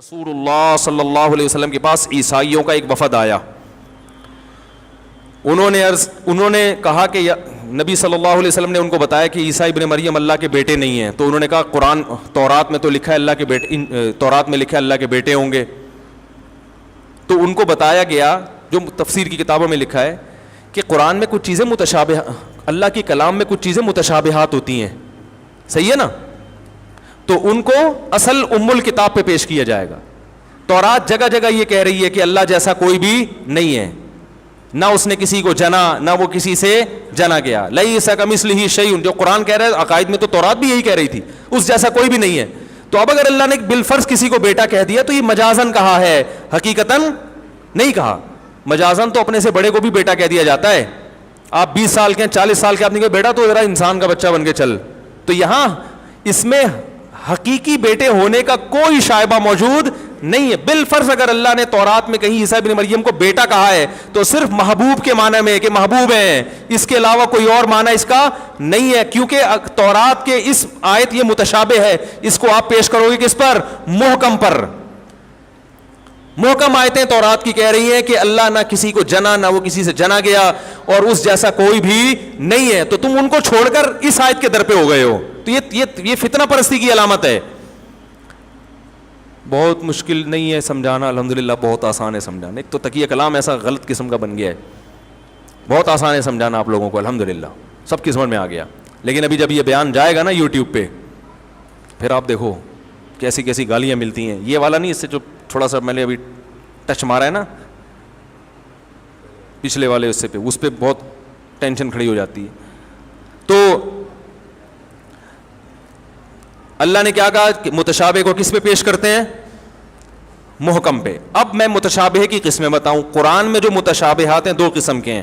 رسول اللہ صلی اللہ علیہ وسلم کے پاس عیسائیوں کا ایک وفد آیا. انہوں نے کہا کہ نبی صلی اللہ علیہ وسلم نے ان کو بتایا کہ عیسیٰ ابن مریم اللہ کے بیٹے نہیں ہیں. تو انہوں نے کہا قرآن تورات میں تو لکھا ہے اللہ کے بیٹے، تورات میں لکھا ہے اللہ کے بیٹے ہوں گے. تو ان کو بتایا گیا جو تفسیر کی کتابوں میں لکھا ہے کہ قرآن میں کچھ چیزیں متشابہ، اللہ کی کلام میں کچھ چیزیں متشابہات ہوتی ہیں، صحیح ہے نا. تو ان کو اصل ام الکتاب پہ پیش کیا جائے گا. تورات جگہ جگہ یہ کہہ رہی ہے کہ اللہ جیسا کوئی بھی نہیں ہے، نہ اس نے کسی کو جنا نہ وہ کسی سے جنا گیا. لیس کمثلہ شیء، جو قرآن کہہ رہا ہے عقائد میں تو تورات بھی یہی کہہ رہی تھی، اس جیسا کوئی بھی نہیں ہے. تو اب اگر اللہ نے بالفرض کسی کو بیٹا کہہ دیا تو یہ مجازن کہا ہے، حقیقتاً نہیں کہا. مجازن تو اپنے سے بڑے کو بھی بیٹا کہہ دیا جاتا ہے. آپ 20 سال کے 40 سال کے آپ نے کہا بیٹا تو ذرا انسان کا بچہ بن کے چل. تو یہاں اس میں حقیقی بیٹے ہونے کا کوئی شائبہ موجود نہیں ہے. بالفرض اگر اللہ نے تورات میں کہیں عیسیٰ ابن مریم کو بیٹا کہا ہے تو صرف محبوب کے معنی میں کہ محبوب ہیں، اس کے علاوہ کوئی اور معنی اس کا نہیں ہے. کیونکہ تورات کے اس آیت یہ متشابہ ہے، اس کو آپ پیش کرو گے کس پر؟ محکم پر. محکم آیتیں تورات کی کہہ رہی ہیں کہ اللہ نہ کسی کو جنا نہ وہ کسی سے جنا گیا اور اس جیسا کوئی بھی نہیں ہے. تو تم ان کو چھوڑ کر اس آیت کے در پہ ہو گئے ہو. تو یہ فتنہ پرستی کی علامت ہے. بہت مشکل نہیں ہے سمجھانا، الحمدللہ بہت آسان ہے سمجھانا. ایک تو تقیہ کلام ایسا غلط قسم کا بن گیا ہے، بہت آسان ہے سمجھانا آپ لوگوں کو، الحمدللہ سب کی سمجھ میں آ گیا. لیکن ابھی جب یہ بیان جائے گا نا یوٹیوب پہ، پھر آپ دیکھو کیسی کیسی گالیاں ملتی ہیں. یہ والا نہیں، اس سے جو تھوڑا سا میں نے ابھی ٹچ مارا ہے نا پچھلے والے اس پہ بہت ٹینشن کھڑی ہو جاتی ہے. تو اللہ نے کیا کہا کہ متشابہ کو کس پہ پیش کرتے ہیں؟ محکم پہ. اب میں متشابہ کی قسمیں بتاؤں. قرآن میں جو متشابہات ہیں 2 قسم کے ہیں.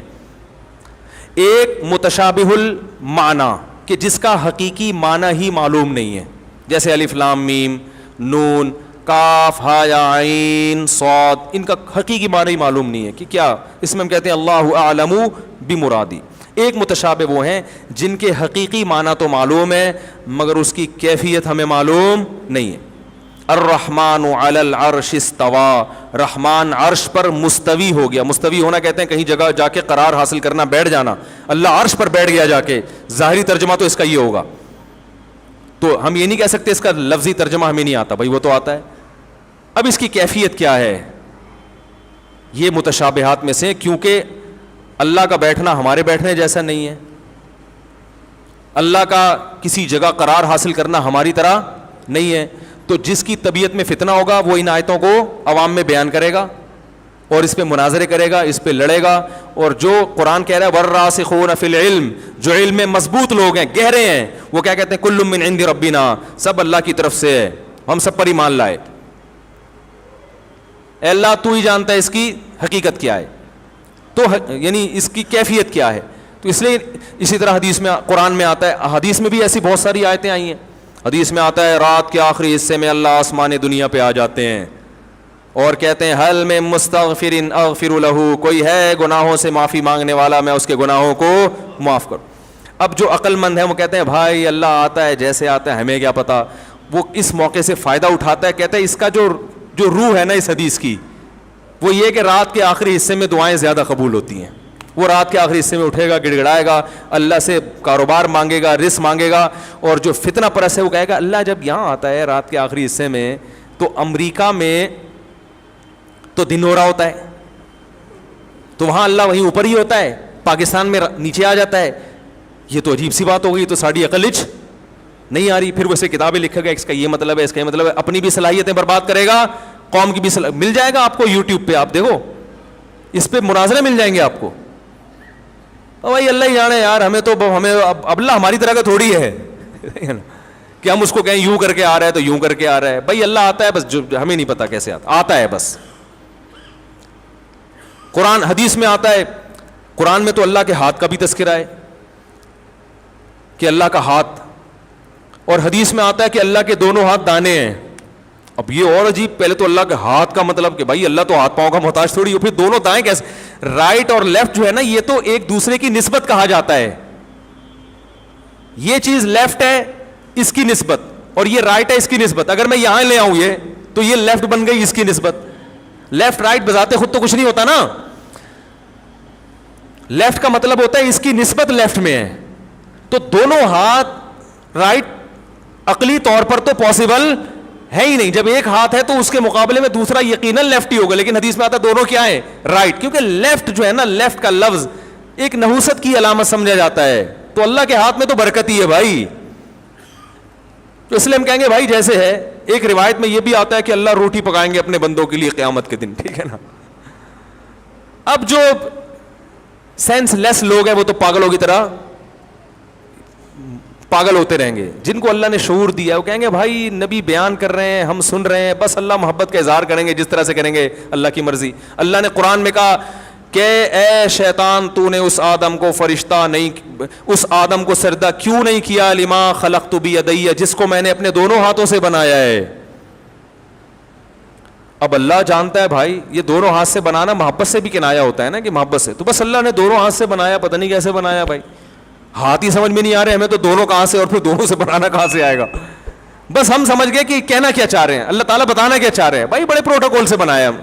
ایک متشابہ المعنی کہ جس کا حقیقی معنی ہی معلوم نہیں ہے، جیسے الف لام میم نون کاف ہا یا عین صاد، ان کا حقیقی معنی ہی معلوم نہیں ہے کہ کیا. اس میں ہم کہتے ہیں اللہ اعلم بمرادی. ایک متشابہ وہ ہیں جن کے حقیقی معنی تو معلوم ہے مگر اس کی کیفیت ہمیں معلوم نہیں ہے. الرحمن علی العرش استوى، رحمان عرش پر مستوی ہو گیا. مستوی ہونا کہتے ہیں کہیں جگہ جا کے قرار حاصل کرنا، بیٹھ جانا. اللہ عرش پر بیٹھ گیا جا کے. ظاہری ترجمہ تو اس کا یہ ہوگا. تو ہم یہ نہیں کہہ سکتے اس کا لفظی ترجمہ ہمیں نہیں آتا، بھائی وہ تو آتا ہے. اب اس کی کیفیت کیا ہے؟ یہ متشابہات میں سے، کیونکہ اللہ کا بیٹھنا ہمارے بیٹھنے جیسا نہیں ہے، اللہ کا کسی جگہ قرار حاصل کرنا ہماری طرح نہیں ہے. تو جس کی طبیعت میں فتنہ ہوگا وہ ان آیتوں کو عوام میں بیان کرے گا اور اس پہ مناظرے کرے گا، اس پہ لڑے گا. اور جو قرآن کہہ رہا ہے والراسخون فی العلم، جو علم میں مضبوط لوگ ہیں، گہرے ہیں، وہ کیا کہتے ہیں؟ کل من عند ربنا، سب اللہ کی طرف سے ہے، ہم سب پر ایمان لائے. اے اللہ تو ہی جانتا ہے اس کی حقیقت کیا ہے، تو یعنی اس کی کیفیت کیا ہے. تو اس لیے اسی طرح حدیث میں قرآن میں آتا ہے، حدیث میں بھی ایسی بہت ساری آیتیں آئی ہیں. حدیث میں آتا ہے رات کے آخری حصے میں اللہ آسمان دنیا پہ آ جاتے ہیں اور کہتے ہیں حل میں مستغفر اغفر لہ، کوئی ہے گناہوں سے معافی مانگنے والا، میں اس کے گناہوں کو معاف کروں. اب جو عقل مند ہے وہ کہتے ہیں بھائی اللہ آتا ہے جیسے آتا ہے، ہمیں کیا پتا. وہ اس موقع سے فائدہ اٹھاتا ہے، کہتا ہے اس کا جو روح ہے نا اس حدیث کی، وہ یہ کہ رات کے آخری حصے میں دعائیں زیادہ قبول ہوتی ہیں. وہ رات کے آخری حصے میں اٹھے گا، گڑ گڑائے گا، اللہ سے کاروبار مانگے گا، رزق مانگے گا. اور جو فتنہ پرست ہے وہ کہے گا اللہ جب یہاں آتا ہے رات کے آخری حصے میں تو امریکہ میں تو دن ہو رہا ہوتا ہے، تو وہاں اللہ وہیں اوپر ہی ہوتا ہے، پاکستان میں نیچے آ جاتا ہے. یہ تو عجیب سی بات ہو گئی، تو ساڑی عقل نہیں آ رہی. پھر ویسے کتابیں لکھا گیا اس کا یہ مطلب ہے، اس کا یہ مطلب ہے. اپنی بھی صلاحیتیں برباد کرے گا، قوم کی بھی مل جائے گا آپ کو یوٹیوب پہ، آپ دیکھو اس پہ مناظرے مل جائیں گے آپ کو. بھائی اللہ ہی جانے یار، ہمیں تو ہمیں اب اللہ ہماری طرح کا تھوڑی ہے کہ ہم اس کو کہیں یوں کر کے آ رہا ہے تو یوں کر کے آ رہا ہے. بھائی اللہ آتا ہے بس، جو ہمیں نہیں پتا کیسے آتا ہے بس. قرآن حدیث میں آتا ہے، قرآن میں تو اللہ کے ہاتھ کا بھی تذکرہ ہے کہ اللہ کا ہاتھ، اور حدیث میں آتا ہے کہ اللہ کے دونوں ہاتھ دانے ہیں. اب یہ اور عجیب، پہلے تو اللہ کے ہاتھ کا مطلب کہ بھائی اللہ تو ہاتھ پاؤں کا محتاج تھوڑی ہو، پھر دونوں دائیں کیسے؟ رائٹ اور لیفٹ جو ہے نا یہ تو ایک دوسرے کی نسبت کہا جاتا ہے. یہ چیز لیفٹ ہے اس کی نسبت اور یہ رائٹ ہے اس کی نسبت. اگر میں یہاں لے آؤں یہ تو یہ لیفٹ بن گئی اس کی نسبت. لیفٹ رائٹ بذات خود تو کچھ نہیں ہوتا نا, لیفٹ کا مطلب ہوتا ہے اس کی نسبت لیفٹ میں ہے. تو دونوں ہاتھ رائٹ عقلی طور پر تو پاسبل ہے ہی نہیں. جب ایک ہاتھ ہے تو اس کے مقابلے میں دوسرا یقیناً لیفٹ ہی ہوگا, لیکن حدیث میں آتا ہے دونوں کیا ہیں, رائٹ. کیونکہ لیفٹ جو ہے نا, لیفٹ کا لفظ ایک نحوست کی علامت سمجھا جاتا ہے. تو اللہ کے ہاتھ میں تو برکت ہی ہے بھائی. تو اس لیے ہم کہیں گے بھائی جیسے ہے, ایک روایت میں یہ بھی آتا ہے کہ اللہ روٹی پکائیں گے اپنے بندوں کے لیے قیامت کے دن, ٹھیک ہے نا. اب جو سینس لیس لوگ ہیں وہ تو پاگلوں کی طرح پاگل ہوتے رہیں گے. جن کو اللہ نے شعور دیا وہ کہیں گے بھائی نبی بیان کر رہے ہیں, ہم سن رہے ہیں, بس اللہ محبت کا اظہار کریں گے جس طرح سے کریں گے, اللہ کی مرضی. اللہ نے قرآن میں کہا کہ اے شیطان تو نے اس آدم کو فرشتہ نہیں, اس آدم کو سجدہ کیوں نہیں کیا, لما خلقت بیدی, جس کو میں نے اپنے دونوں ہاتھوں سے بنایا ہے. اب اللہ جانتا ہے بھائی یہ دونوں ہاتھ سے بنانا محبت سے بھی کنایا ہوتا ہے نا, کہ محبت سے, تو بس اللہ نے دونوں ہاتھ سے بنایا, پتہ نہیں کیسے بنایا بھائی, ہاتھ ہی سمجھ میں نہیں آ رہے ہمیں, تو دونوں کہاں سے اور پھر دونوں سے بنانا کہاں سے آئے گا. بس ہم سمجھ گئے کہ کہنا کیا چاہ رہے ہیں, اللہ تعالیٰ بتانا کیا چاہ رہے ہیں. بھائی بڑے پروٹوکول سے بنایا ہم,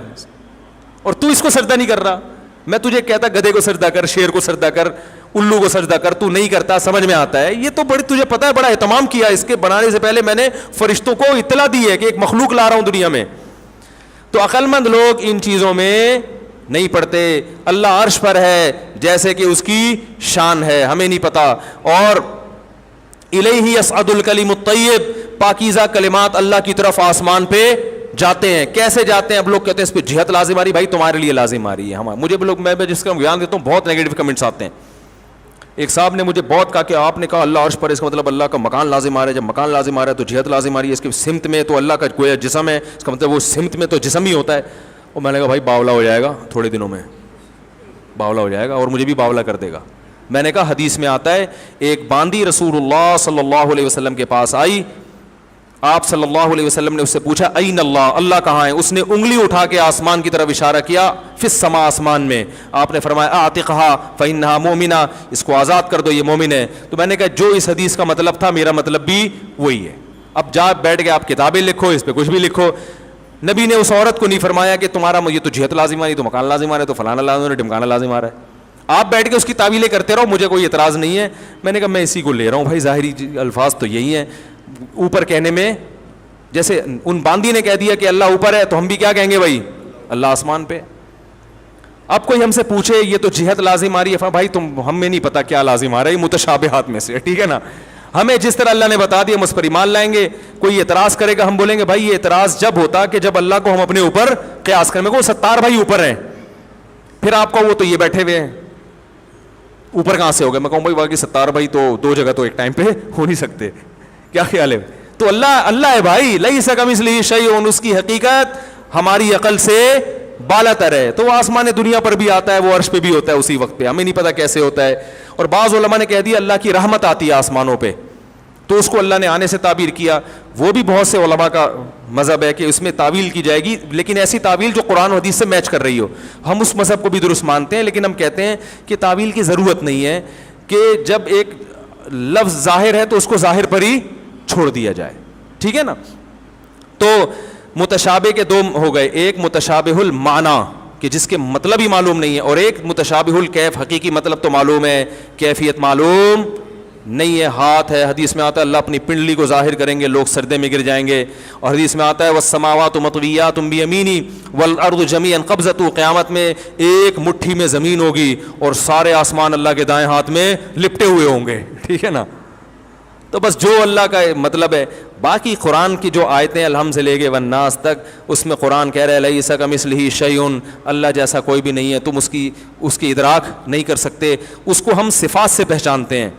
اور تو اس کو سجدہ نہیں کر رہا. میں تجھے کہتا گدھے کو سجدہ کر, شیر کو سجدہ کر, الو کو سجدہ کر, تو نہیں کرتا, سمجھ میں آتا ہے. یہ تو بڑی تجھے پتا ہے بڑا اہتمام کیا, اس کے بنانے سے پہلے میں نے فرشتوں کو اطلاع دی ہے کہ ایک مخلوق لا رہا ہوں دنیا میں. تو عقل مند لوگ ان چیزوں میں نہیں پڑتے. اللہ عرش پر ہے جیسے کہ اس کی شان ہے, ہمیں نہیں پتا. اور الیہ یصعد الکلم الطیب, پاکیزہ کلمات اللہ کی طرف آسمان پہ جاتے ہیں. کیسے جاتے ہیں؟ اب لوگ کہتے ہیں اس پہ جہت لازم آ رہی, بھائی تمہارے لیے لازم آ رہی ہے, مجھے بھی لوگ, میں جس کا بیان دیتا ہوں بہت نیگیٹو کمنٹس آتے ہیں. ایک صاحب نے مجھے بہت کہا کہ آپ نے کہا اللہ عرش پر, اس کا مطلب اللہ کا مکان لازم آ رہا ہے, جب مکان لازم آ رہا ہے تو جہت لازم آ رہی ہے, اس کی سمت میں تو اللہ کا کوئی جسم ہے, اس کا مطلب وہ سمت میں تو جسم ہی ہوتا ہے. اور میں نے کہا بھائی باولا ہو جائے گا, تھوڑے دنوں میں باولا ہو جائے گا اور مجھے بھی باولا کر دے گا. میں نے کہا حدیث میں آتا ہے ایک باندی رسول اللہ صلی اللہ علیہ وسلم کے پاس آئی, آپ صلی اللہ علیہ وسلم نے اس سے پوچھا این اللہ, اللہ کہاں ہے؟ اس نے انگلی اٹھا کے آسمان کی طرف اشارہ کیا, فی السماء, آسمان میں. آپ نے فرمایا اعتقھا فانھا مومنہ, اس کو آزاد کر دو یہ مومن ہے. تو میں نے کہا جو اس حدیث کا مطلب تھا میرا مطلب بھی وہی ہے. اب جا بیٹھ کے آپ کتابیں لکھو, اس پہ کچھ بھی لکھو. نبی نے اس عورت کو نہیں فرمایا کہ تمہارا یہ تو جہت لازم آ رہی, تو مکان لازم آ رہا ہے, تو فلانا لازم آ رہا ہے, ڈمکانا لازم آ رہا ہے. آپ بیٹھ کے اس کی تعویلیں کرتے رہو, مجھے کوئی اعتراض نہیں ہے. میں نے کہا میں اسی کو لے رہا ہوں بھائی, ظاہری الفاظ تو یہی ہیں. اوپر کہنے میں جیسے ان باندی نے کہہ دیا کہ اللہ اوپر ہے, تو ہم بھی کیا کہیں گے بھائی اللہ آسمان پہ. اب کوئی ہم سے پوچھے یہ تو جہت لازم آ رہی ہے, بھائی تم ہمیں نہیں پتا کیا لازم آ رہا ہے, متشابہات میں سے, ٹھیک ہے نا. ہمیں جس طرح اللہ نے بتا دیا ہم اس پر ایمان لائیں گے. کوئی اعتراض کرے گا ہم بولیں گے بھائی یہ اعتراض جب ہوتا کہ جب اللہ کو ہم اپنے اوپر قیاس کریں. میں کو ستار بھائی اوپر ہیں, پھر آپ کو وہ تو یہ بیٹھے ہوئے ہیں, اوپر کہاں سے ہو گئے؟ میں کہوں بھائی باقی ستار بھائی تو دو جگہ تو ایک ٹائم پہ ہو نہیں سکتے. کیا خیال ہے؟ تو اللہ ہے بھائی, لیس کمثلہ شیء, اس کی حقیقت ہماری عقل سے بالا تر ہے. تو وہ آسمان دنیا پر بھی آتا ہے, وہ عرش پہ بھی ہوتا ہے اسی وقت پہ, ہمیں نہیں پتا کیسے ہوتا ہے. اور بعض علماء نے کہہ دیا اللہ کی رحمت آتی ہے آسمانوں پہ, تو اس کو اللہ نے آنے سے تعبیر کیا. وہ بھی بہت سے علماء کا مذہب ہے کہ اس میں تعویل کی جائے گی, لیکن ایسی تعویل جو قرآن و حدیث سے میچ کر رہی ہو. ہم اس مذہب کو بھی درست مانتے ہیں, لیکن ہم کہتے ہیں کہ تعویل کی ضرورت نہیں ہے, کہ جب ایک لفظ ظاہر ہے تو اس کو ظاہر پر ہی چھوڑ دیا جائے, ٹھیک ہے نا. تو متشابہ کے دو ہو گئے, ایک متشابہ المعنی کہ جس کے مطلب ہی معلوم نہیں ہے, اور ایک متشابہ الکیف, حقیقی مطلب تو معلوم ہے, کیفیت معلوم نہیں ہے. ہاتھ ہے, حدیث میں آتا ہے اللہ اپنی پنڈلی کو ظاہر کریں گے, لوگ سردے میں گر جائیں گے. اور حدیث میں آتا ہے والسماوات مطویات بیمینی والارض جمیعا قبضۃ, قیامت میں ایک مٹھی میں زمین ہوگی اور سارے آسمان اللہ کے دائیں ہاتھ میں لپٹے ہوئے ہوں گے, ٹھیک ہے نا. تو بس جو اللہ کا مطلب ہے. باقی قرآن کی جو آیتیں الحم سے لے کے والناس تک, اس میں قرآن کہہ رہا ہے لیس کمثلہ شیء, اللہ جیسا کوئی بھی نہیں ہے, تم اس کی ادراک نہیں کر سکتے. اس کو ہم صفات سے پہچانتے ہیں.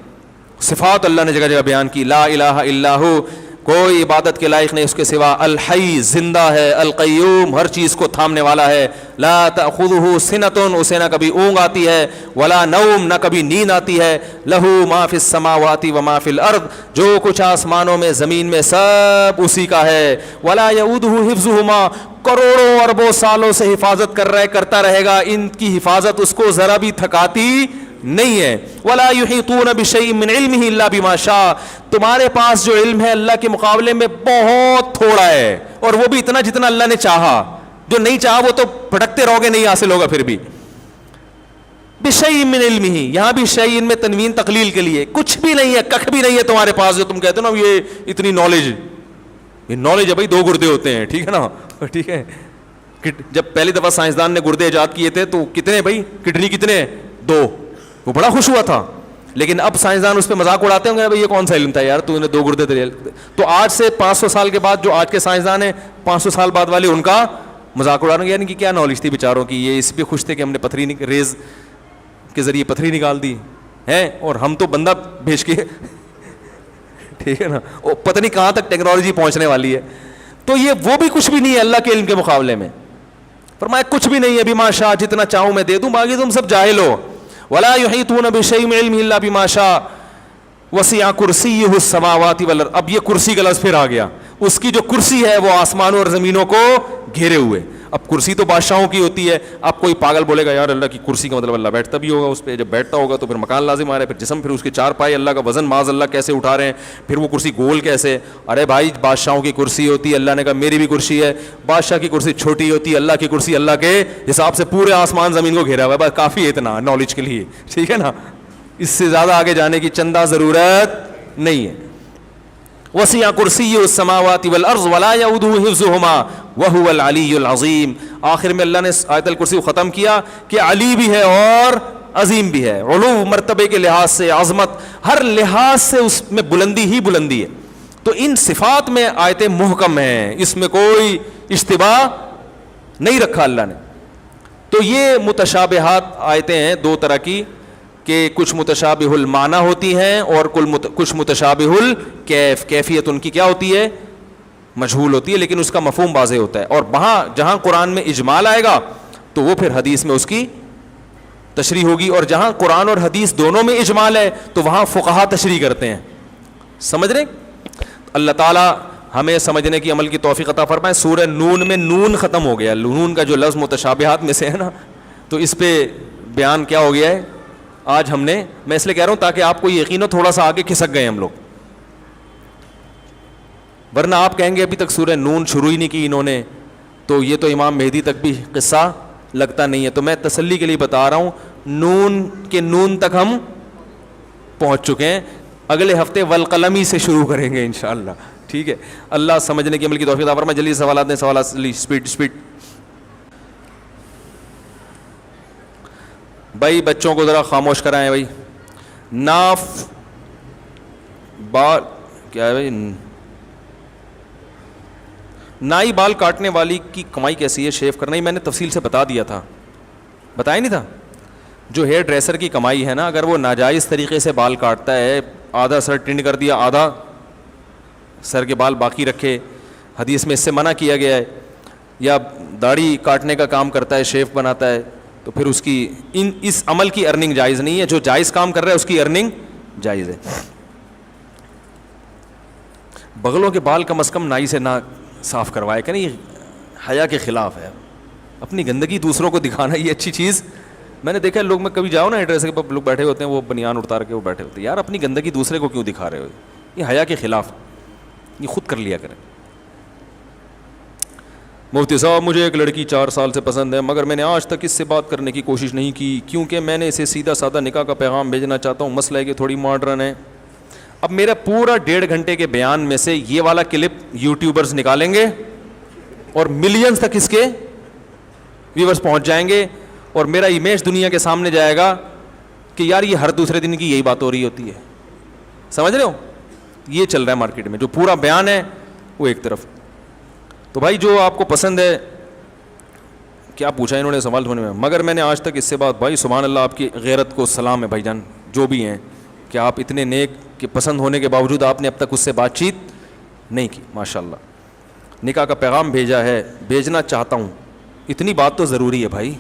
صفات اللہ نے جگہ جگہ بیان کی, لا الہ الا ہو, کوئی عبادت کے لائق نہیں اس کے سوا, الحی, زندہ ہے, القیوم, ہر چیز کو تھامنے والا ہے, لا تأخذہ سنۃ, اسے نہ کبھی اونگ آتی ہے, ولا نوم, نہ کبھی نیند آتی ہے, لہ ما فی السماوات وما فی الارض, جو کچھ آسمانوں میں زمین میں سب اسی کا ہے, ولا یؤودہ حفظہما, کروڑوں اربوں سالوں سے حفاظت کرتا رہے گا, ان کی حفاظت اس کو ذرا بھی تھکاتی نہیں ہے. ولا یحیطون بشیء من علمہ الا بما شاء, تمہارے پاس جو علم ہے اللہ کے مقابلے میں بہت تھوڑا ہے, اور وہ بھی اتنا جتنا اللہ نے چاہا. جو نہیں چاہا وہ تو بھٹکتے رہو گے, نہیں حاصل ہوگا پھر بھی. بشیء من علمہ, یہاں بھی شیء میں تنوین تقلیل کے لیے, کچھ بھی نہیں ہے, ککھ بھی نہیں ہے تمہارے پاس جو تم کہتے ہو نا یہ اتنی نالج. یہ نالج ہے بھائی, 2 گردے ہوتے ہیں, ٹھیک ہے نا, ٹھیک ہے. جب پہلی دفعہ سائنسدان نے گردے ایجاد کیے تھے تو کتنے بھائی, کڈنی کتنے, 2, وہ بڑا خوش ہوا تھا. لیکن اب سائنسدان اس پہ مذاق اڑاتے ہوں گے, بھائی یہ کون سا علم تھا یار, تو نے 2 گردے تھے. تو آج سے 500 سال کے بعد جو آج کے سائنسدان ہیں, 500 سال بعد والے ان کا مذاق اڑانے گے, یعنی کہ کیا نالج تھی بیچاروں کی, یہ اس پہ خوش تھے کہ ہم نے پتھری ریز کے ذریعے پتھری نکال دی ہے, اور ہم تو بندہ بھیج کے, ٹھیک ہے نا, پتہ نہیں کہاں تک ٹیکنالوجی پہنچنے والی ہے. تو یہ وہ بھی کچھ بھی نہیں ہے اللہ کے علم کے مقابلے میں. فرمایا کچھ بھی نہیں ہے, بما شاء, جتنا چاہوں میں دے دوں, باقی تم سب جاہل ہو. ولا یحیطون بشیء من علمہ الا بما شاء وسع کرسیہ السماوات والارض. اب یہ کرسی کا لفظ پھر آ گیا, اس کی جو کرسی ہے وہ آسمانوں اور زمینوں کو گھیرے ہوئے. اب کرسی تو بادشاہوں کی ہوتی ہے. اب کوئی پاگل بولے گا یار اللہ کی کرسی کا مطلب اللہ بیٹھتا بھی ہوگا اس پہ, جب بیٹھتا ہوگا تو پھر مکان لازم آ رہا ہے, پھر جسم, پھر اس کے 4 پائے, اللہ کا وزن معاذ اللہ کیسے اٹھا رہے ہیں, پھر وہ کرسی گول کیسے. ارے بھائی بادشاہوں کی کرسی ہوتی ہے, اللہ نے کہا میری بھی کرسی ہے. بادشاہ کی کرسی چھوٹی ہوتی ہے, اللہ کی کرسی اللہ کے حساب سے پورے آسمان زمین کو گھیرا ہوا ہے. بس کافی ہے اتنا نالج کے لیے, ٹھیک ہے نا, اس سے زیادہ آگے جانے کی چندہ ضرورت نہیں ہے. وسع کرسیہ السماوات والارض ولا یؤودہ حفظہما وہو العلی العظیم. آخر میں اللہ نے آیت الکرسی کو ختم کیا کہ علی بھی ہے اور عظیم بھی ہے. علو مرتبے کے لحاظ سے, عظمت, ہر لحاظ سے اس میں بلندی ہی بلندی ہے. تو ان صفات میں آیتیں محکم ہیں, اس میں کوئی اشتباہ نہیں رکھا اللہ نے. تو یہ متشابہات آیتیں ہیں 2 طرح کی, کہ کچھ متشابہ المعنی ہوتی ہیں اور کچھ متشابہ الکیف, کیفیت ان کی کیا ہوتی ہے, مجہول ہوتی ہے, لیکن اس کا مفہوم واضح ہوتا ہے. اور وہاں جہاں قرآن میں اجمال آئے گا تو وہ پھر حدیث میں اس کی تشریح ہوگی, اور جہاں قرآن اور حدیث دونوں میں اجمال ہے تو وہاں فقہا تشریح کرتے ہیں. سمجھ رہے؟ اللہ تعالیٰ ہمیں سمجھنے کی عمل کی توفیق عطا فرمائے. سورہ نون میں نون ختم ہو گیا, نون کا جو لفظ متشابہات میں سے ہے نا, تو اس پہ بیان کیا ہو گیا ہے آج ہم نے. میں اس لیے کہہ رہا ہوں تاکہ آپ کو یقین ہو, تھوڑا سا آگے کھسک گئے ہم لوگ, ورنہ آپ کہیں گے ابھی تک سورہ نون شروع ہی نہیں کی انہوں نے, تو یہ تو امام مہدی تک بھی قصہ لگتا نہیں ہے. تو میں تسلی کے لیے بتا رہا ہوں, نون کے نون تک ہم پہنچ چکے ہیں. اگلے ہفتے والقلمی سے شروع کریں گے انشاءاللہ, ٹھیک ہے. اللہ سمجھنے کی عمل کی توفیق عطا فرمائے. جلدی سوالات دیں, سوالات سپیڈ. بھائی بچوں کو ذرا خاموش کرائیں بھائی. ناف بال کیا ہے بھائی, نائی بال کاٹنے والی کی کمائی کیسی ہے؟ شیو کرنا ہی میں نے تفصیل سے بتا دیا تھا, بتایا نہیں تھا. جو ہیئر ڈریسر کی کمائی ہے نا, اگر وہ ناجائز طریقے سے بال کاٹتا ہے, آدھا سر ٹرنڈ کر دیا, آدھا سر کے بال باقی رکھے, حدیث میں اس سے منع کیا گیا ہے. یا داڑھی کاٹنے کا کام کرتا ہے, شیف بناتا ہے, تو پھر اس کی اس عمل کی ارننگ جائز نہیں ہے. جو جائز کام کر رہا ہے اس کی ارننگ جائز ہے. بغلوں کے بال کم از کم نائی سے نہ صاف کروائے, کہ نہیں, حیا کے خلاف ہے. اپنی گندگی دوسروں کو دکھانا یہ اچھی چیز میں نے دیکھا ہے. لوگ میں کبھی جاؤ نا ایڈریس کے لوگ بیٹھے ہوتے ہیں, وہ بنیان اتار کے وہ بیٹھے ہوتے ہیں. یار اپنی گندگی دوسرے کو کیوں دکھا رہے ہو؟ یہ حیا کے خلاف, یہ خود کر لیا کریں. مفتی صاحب مجھے ایک لڑکی 4 سال سے پسند ہے, مگر میں نے آج تک اس سے بات کرنے کی کوشش نہیں کی, کیونکہ میں نے اسے سیدھا سادہ نکاح کا پیغام بھیجنا چاہتا ہوں. مسئلہ ہے کہ تھوڑی ماڈرن ہے. اب میرا پورا 1.5 گھنٹے کے بیان میں سے یہ والا کلپ یوٹیوبرز نکالیں گے اور ملینز تک اس کے ویورز پہنچ جائیں گے, اور میرا امیج دنیا کے سامنے جائے گا کہ یار یہ ہر دوسرے دن کی یہی بات ہو رہی ہوتی ہے. سمجھ رہے ہو؟ یہ چل رہا ہے مارکیٹ میں. جو پورا بیان ہے وہ ایک طرف. تو بھائی جو آپ کو پسند ہے, کیا پوچھا انہوں نے سوال ہونے میں, مگر میں نے آج تک اس سے بات, بھائی سبحان اللہ, آپ کی غیرت کو سلام ہے بھائی جان, جو بھی ہیں, کہ آپ اتنے نیک کہ پسند ہونے کے باوجود آپ نے اب تک اس سے بات چیت نہیں کی. ماشاء اللہ. نکاح کا پیغام بھیجا ہے, بھیجنا چاہتا ہوں. اتنی بات تو ضروری ہے بھائی.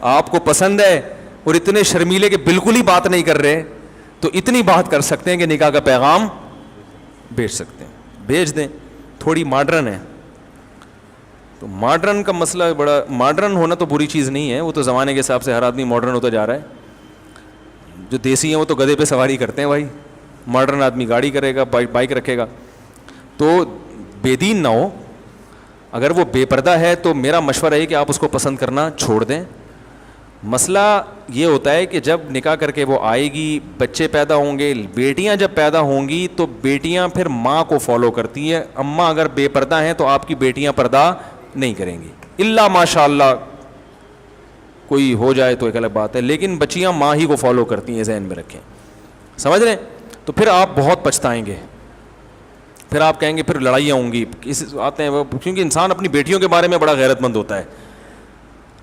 آپ کو پسند ہے اور اتنے شرمیلے کہ بالکل ہی بات نہیں کر رہے, تو اتنی بات کر سکتے ہیں کہ نکاح کا پیغام بھیج سکتے ہیں. بھیج دیں, تھوڑی ماڈرن ہے. تو تو ماڈرن کا مسئلہ بڑا, ماڈرن ہونا تو بری چیز نہیں ہے, وہ تو زمانے کے حساب سے ہر آدمی ماڈرن ہوتا جا رہا ہے. جو دیسی ہیں وہ تو گدھے پہ سواری کرتے ہیں بھائی, ماڈرن آدمی گاڑی کرے گا, بائک رکھے گا. تو بے دین نہ ہو, اگر وہ بے پردہ ہے تو میرا مشورہ ہے کہ آپ اس کو پسند کرنا چھوڑ دیں. مسئلہ یہ ہوتا ہے کہ جب نکاح کر کے وہ آئے گی, بچے پیدا ہوں گے, بیٹیاں جب پیدا ہوں گی تو بیٹیاں پھر ماں کو فالو کرتی ہیں. اماں اگر بے پردہ ہیں تو آپ کی بیٹیاں پردہ نہیں کریں گی, الا ماشاء اللہ کوئی ہو جائے تو ایک الگ بات ہے, لیکن بچیاں ماں ہی کو فالو کرتی ہیں, ذہن میں رکھیں. سمجھ رہے ہیں؟ تو پھر آپ بہت پچھتائیں گے, پھر آپ کہیں گے پھر لڑائیاں ہوں گی آتے ہیں وہ, کیونکہ انسان اپنی بیٹیوں کے بارے میں بڑا غیرت مند ہوتا ہے.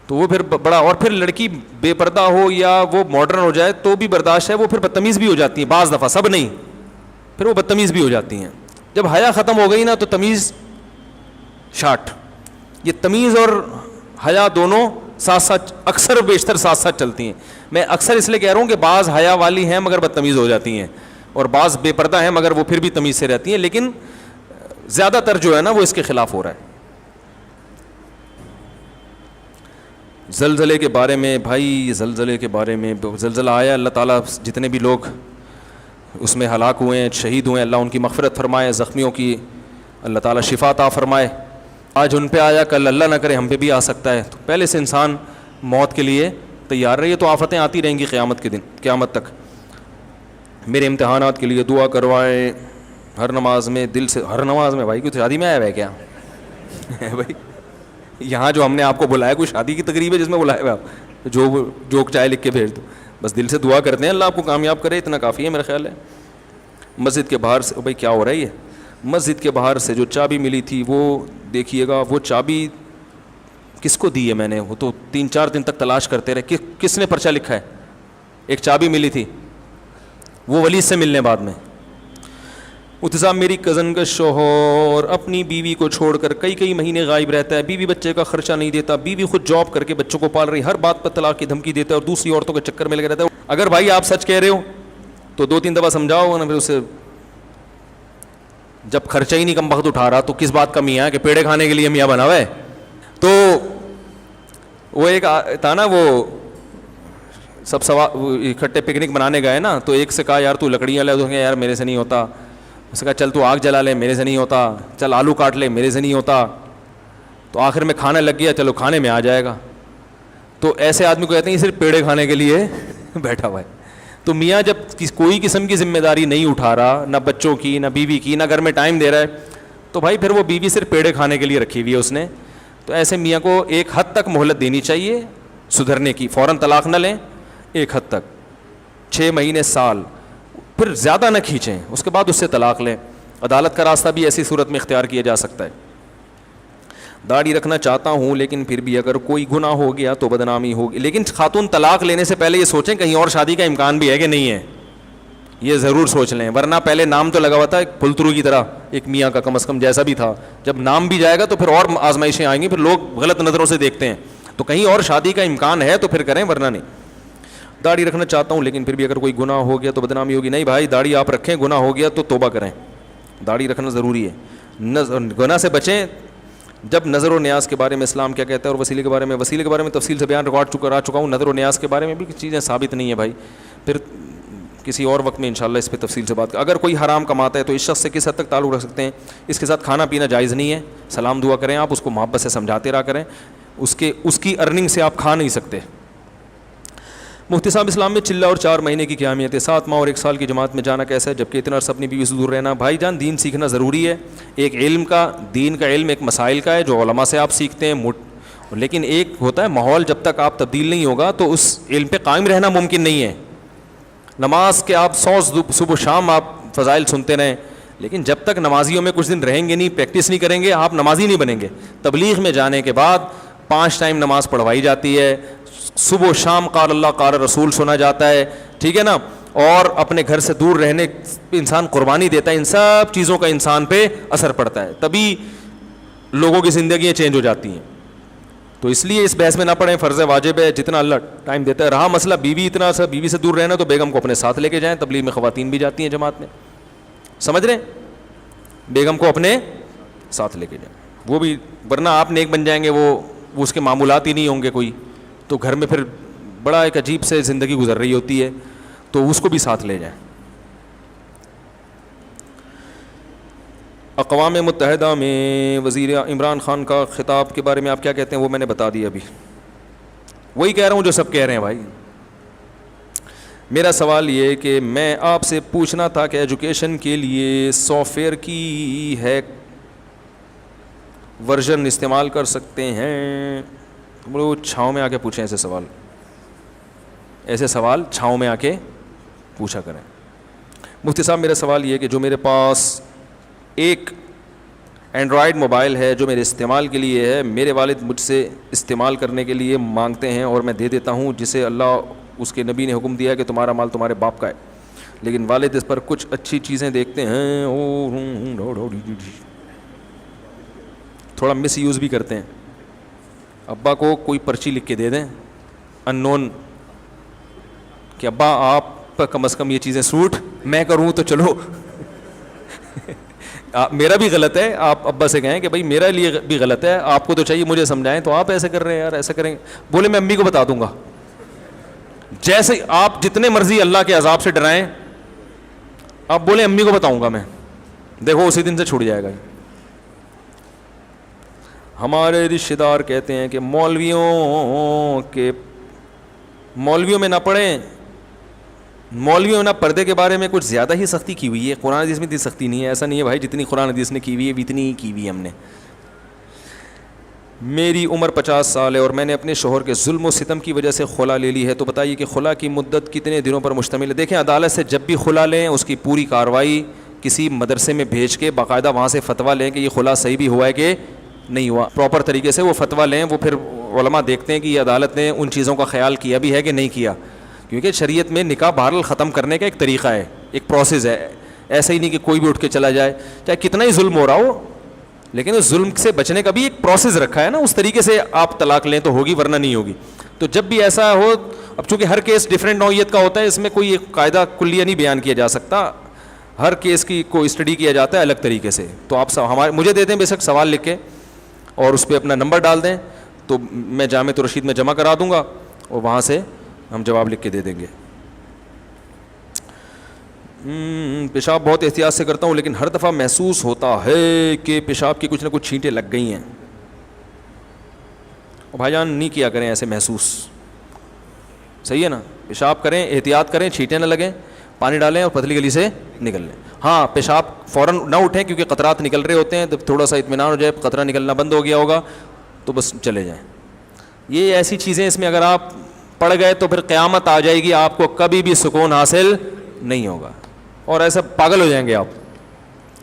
تو وہ پھر بڑا, اور پھر لڑکی بے پردہ ہو یا وہ ماڈرن ہو جائے تو بھی برداشت ہے, وہ پھر بدتمیز بھی ہو جاتی ہیں بعض دفعہ, سب نہیں, پھر وہ بدتمیز بھی ہو جاتی ہیں. جب حیا ختم ہو گئی نا تو تمیز شاٹ. یہ تمیز اور حیا دونوں ساتھ ساتھ, اکثر بیشتر ساتھ ساتھ چلتی ہیں. میں اکثر اس لیے کہہ رہا ہوں کہ بعض حیا والی ہیں مگر بدتمیز ہو جاتی ہیں, اور بعض بے پردہ ہیں مگر وہ پھر بھی تمیز سے رہتی ہیں, لیکن زیادہ تر جو ہے نا وہ اس کے خلاف ہو رہا ہے. زلزلے کے بارے میں بھائی, زلزلے کے بارے میں, زلزلہ آیا, اللہ تعالیٰ جتنے بھی لوگ اس میں ہلاک ہوئے ہیں, شہید ہوئے ہیں, اللہ ان کی مغفرت فرمائے, زخمیوں کی اللہ تعالیٰ شفا عطا فرمائے. آج ان پہ آیا, کل اللہ نہ کرے ہم پہ بھی آ سکتا ہے. تو پہلے سے انسان موت کے لیے تیار رہیے, تو آفتیں آتی رہیں گی قیامت کے دن, قیامت تک. میرے امتحانات کے لیے دعا کروائیں ہر نماز میں, دل سے, ہر نماز میں. بھائی کوئی شادی میں آیا ہے کیا بھائی؟ یہاں جو ہم نے آپ کو بلایا کوئی شادی کی تقریب ہے جس میں بلایا ہوا آپ, جو جوک چائے لکھ کے بھیج دو, بس دل سے دعا کرتے ہیں اللہ آپ کو کامیاب کرے, اتنا کافی ہے میرا خیال ہے. مسجد کے باہر سے, بھائی کیا ہو رہا ہے یہ, مسجد کے باہر سے جو چابی ملی تھی وہ دیکھیے گا, وہ چابی کس کو دی ہے میں نے, وہ تو 3-4 دن تک تلاش کرتے رہے کس نے پرچہ لکھا ہے. ایک چابی ملی تھی, وہ ولی سے ملنے بعد میں. اتزام میری کزن کا شوہر اپنی بیوی کو چھوڑ کر کئی مہینے غائب رہتا ہے, بیوی بچے کا خرچہ نہیں دیتا, بیوی خود جاب کر کے بچوں کو پال رہی, ہر بات پر طلاق کی دھمکی دیتا ہے اور دوسری عورتوں کے چکر میں لگا رہتا ہے. اگر بھائی آپ سچ کہہ رہے ہو تو 2-3 دفعہ سمجھاؤ نا, پھر اسے جب خرچہ ہی نہیں کم وقت اٹھا رہا تو کس بات کا میاں ہے کہ پیڑے کھانے کے لیے میاں بنا ہوا ہے. تو وہ ایک تھا نا, وہ سب اکٹھے پکنک بنانے گئے نا, تو ایک سے کہا یار تو لکڑیاں لے, تو یار میرے سے نہیں ہوتا. اس نے کہا چل تو آگ جلا لے, میرے سے نہیں ہوتا. چل آلو کاٹ لے, میرے سے نہیں ہوتا. تو آخر میں کھانے لگ گیا, چلو کھانے میں آ جائے گا. تو ایسے آدمی کو کہتے ہیں یہ صرف پیڑے کھانے کے لیے بیٹھا ہوا ہے. تو میاں جب کوئی قسم کی ذمہ داری نہیں اٹھا رہا, نہ بچوں کی, نہ بیوی کی, نہ گھر میں ٹائم دے رہا ہے, تو بھائی پھر وہ بیوی صرف پیڑے کھانے کے لیے رکھی ہوئی ہے اس نے. تو ایسے میاں کو ایک حد تک مہلت دینی چاہیے سدھرنے کی, فوراً طلاق نہ لیں, ایک حد تک 6 مہینے, سال, پھر زیادہ نہ کھینچیں, اس کے بعد اس سے طلاق لیں. عدالت کا راستہ بھی ایسی صورت میں اختیار کیا جا سکتا ہے. داڑھی رکھنا چاہتا ہوں لیکن پھر بھی اگر کوئی گناہ ہو گیا تو بدنامی ہوگی. لیکن خاتون طلاق لینے سے پہلے یہ سوچیں کہیں اور شادی کا امکان بھی ہے کہ نہیں ہے, یہ ضرور سوچ لیں, ورنہ پہلے نام تو لگا ہوا تھا ایک پھلترو کی طرح, ایک میاں کا کم از کم جیسا بھی تھا, جب نام بھی جائے گا تو پھر اور آزمائشیں آئیں گی, پھر لوگ غلط نظروں سے دیکھتے ہیں. تو کہیں اور شادی کا امکان ہے تو پھر کریں, ورنہ نہیں. داڑھی رکھنا چاہتا ہوں لیکن پھر بھی اگر کوئی گناہ ہو گیا تو بدنامی ہوگی. نہیں بھائی, داڑھی آپ رکھیں, گناہ ہو گیا تو توبہ کریں, داڑھی رکھنا ضروری ہے, گناہ سے بچیں. جب نظر و نیاز کے بارے میں اسلام کیا کہتا ہے, اور وسیلے کے بارے میں تفصیل سے بیان ریکارڈ کرا چکا ہوں. نظر و نیاز کے بارے میں بھی چیزیں ثابت نہیں ہے بھائی, پھر کسی اور وقت میں انشاءاللہ اس پہ تفصیل سے بات. اگر کوئی حرام کماتا ہے تو اس شخص سے کس حد تک تعلق رکھ سکتے ہیں, اس کے ساتھ کھانا پینا جائز نہیں ہے. سلام دعا کریں آپ, اس کو محبت سے سمجھاتے رہا کریں, اس کی ارننگ سے آپ کھا نہیں سکتے. مفتی صاحب, اسلام میں چلہ اور 4 مہینے کی کیا اہمیت ہے, 7 ماہ اور 1 سال کی جماعت میں جانا کیسا ہے, جبکہ اتنا عرصہ اپنی بیوی سے دور رہنا. بھائی جان, دین سیکھنا ضروری ہے. ایک علم کا, دین کا علم ایک مسائل کا ہے جو علماء سے آپ سیکھتے ہیں, لیکن ایک ہوتا ہے ماحول, جب تک آپ تبدیل نہیں ہوگا تو اس علم پہ قائم رہنا ممکن نہیں ہے. نماز کے آپ 100 صبح و شام آپ فضائل سنتے رہیں, لیکن جب تک نمازیوں میں کچھ دن رہیں گے نہیں, پریکٹس نہیں کریں گے, آپ نمازی نہیں بنیں گے. تبلیغ میں جانے کے بعد 5 ٹائم نماز پڑھوائی جاتی ہے, صبح و شام قال اللہ قال رسول سنا جاتا ہے, ٹھیک ہے نا, اور اپنے گھر سے دور رہنے انسان قربانی دیتا ہے. ان سب چیزوں کا انسان پہ اثر پڑتا ہے, تبھی لوگوں کی زندگیاں چینج ہو جاتی ہیں. تو اس لیے اس بحث میں نہ پڑیں, فرض واجب ہے جتنا اللہ ٹائم دیتا ہے. رہا مسئلہ بیوی سے دور رہنا, تو بیگم کو اپنے ساتھ لے کے جائیں. تبلیغ میں خواتین بھی جاتی ہیں جماعت میں, سمجھ رہے ہیں, بیگم کو اپنے ساتھ لے کے جائیں. وہ بھی، ورنہ آپ نیک بن جائیں گے وہ اس کے معمولات ہی نہیں ہوں گے کوئی، تو گھر میں پھر بڑا ایک عجیب سے زندگی گزر رہی ہوتی ہے، تو اس کو بھی ساتھ لے جائیں. اقوام متحدہ میں وزیر عمران خان کا خطاب کے بارے میں آپ کیا کہتے ہیں؟ وہ میں نے بتا دیا ابھی، وہی کہہ رہا ہوں جو سب کہہ رہے ہیں بھائی. میرا سوال یہ ہے کہ میں آپ سے پوچھنا تھا کہ ایجوکیشن کے لیے سافٹ ویئر کی ہے ورژن استعمال کر سکتے ہیں؟ وہ چھاؤں میں آ کے پوچھیں ایسے سوال، ایسے سوال چھاؤں میں آ کے پوچھا کریں. مفتی صاحب میرا سوال یہ ہے کہ جو میرے پاس ایک اینڈرائڈ موبائل ہے جو میرے استعمال کے لیے ہے، میرے والد مجھ سے استعمال کرنے کے لیے مانگتے ہیں اور میں دے دیتا ہوں، جسے اللہ اس کے نبی نے حکم دیا کہ تمہارا مال تمہارے باپ کا ہے، لیکن والد اس پر کچھ اچھی چیزیں دیکھتے ہیں، تھوڑا مس یوز بھی کرتے ہیں. ابا کو کوئی پرچی لکھ کے دے دیں ان نون کہ ابا آپ پر کم از کم یہ چیزیں سوٹ میں کروں تو چلو. میرا بھی غلط ہے، آپ ابا سے کہیں کہ بھائی میرا لیے بھی غلط ہے، آپ کو تو چاہیے مجھے سمجھائیں، تو آپ ایسے کر رہے ہیں یار، ایسا کریں. بولے میں امی کو بتا دوں گا. جیسے آپ جتنے مرضی اللہ کے عذاب سے ڈرائیں، آپ بولیں امی کو بتاؤں گا میں، دیکھو اسی دن سے چھوٹ جائے گا. ہمارے رشتہ دار کہتے ہیں کہ مولویوں میں نہ پڑھیں، مولویوں میں نہ پردے کے بارے میں کچھ زیادہ ہی سختی کی ہوئی ہے. قرآن حدیث میں اتنی سختی نہیں ہے. ایسا نہیں ہے بھائی، جتنی قرآن حدیث نے کی ہوئی ہے اتنی ہی کی ہوئی ہے ہم نے. میری عمر 50 سال ہے اور میں نے اپنے شوہر کے ظلم و ستم کی وجہ سے خلا لے لی ہے، تو بتائیے کہ خلا کی مدت کتنے دنوں پر مشتمل ہے؟ دیکھیں عدالت سے جب بھی خلا لیں اس کی پوری کارروائی کسی مدرسے میں بھیج کے باقاعدہ وہاں سے فتویٰ لیں کہ یہ خلا صحیح بھی ہوا ہے کہ نہیں ہوا، پراپر طریقے سے وہ فتویٰ لیں. وہ پھر علماء دیکھتے ہیں کہ یہ عدالت نے ان چیزوں کا خیال کیا بھی ہے کہ نہیں کیا، کیونکہ شریعت میں نکاح بہرحال ختم کرنے کا ایک طریقہ ہے، ایک پروسیس ہے. ایسا ہی نہیں کہ کوئی بھی اٹھ کے چلا جائے، چاہے کتنا ہی ظلم ہو رہا ہو، لیکن اس ظلم سے بچنے کا بھی ایک پروسیس رکھا ہے نا. اس طریقے سے آپ طلاق لیں تو ہوگی، ورنہ نہیں ہوگی. تو جب بھی ایسا ہو، اب چونکہ ہر کیس ڈفرینٹ نوعیت کا ہوتا ہے، اس میں کوئی ایک قاعدہ کلیہ نہیں بیان کیا جا سکتا، ہر کیس کی کو اسٹڈی کیا جاتا ہے الگ طریقے سے. تو آپ مجھے دے دیں بے شک سوال لکھ کے اور اس پہ اپنا نمبر ڈال دیں، تو میں جامعۃ الرشید میں جمع کرا دوں گا اور وہاں سے ہم جواب لکھ کے دے دیں گے. پیشاب بہت احتیاط سے کرتا ہوں، لیکن ہر دفعہ محسوس ہوتا ہے کہ پیشاب کی کچھ نہ کچھ چھینٹیں لگ گئی ہیں. اور بھائی جان نہیں کیا کریں ایسے محسوس، صحیح ہے نا؟ پیشاب کریں، احتیاط کریں، چھینٹیں نہ لگیں، پانی ڈالیں اور پتلی گلی سے نکل لیں. ہاں پیشاب فوراً نہ اٹھیں کیونکہ قطرات نکل رہے ہوتے ہیں، جب تھوڑا سا اطمینان ہو جائے، قطرہ نکلنا بند ہو گیا ہوگا تو بس چلے جائیں. یہ ایسی چیزیں اس میں اگر آپ پڑ گئے تو پھر قیامت آ جائے گی، آپ کو کبھی بھی سکون حاصل نہیں ہوگا اور ایسا پاگل ہو جائیں گے آپ.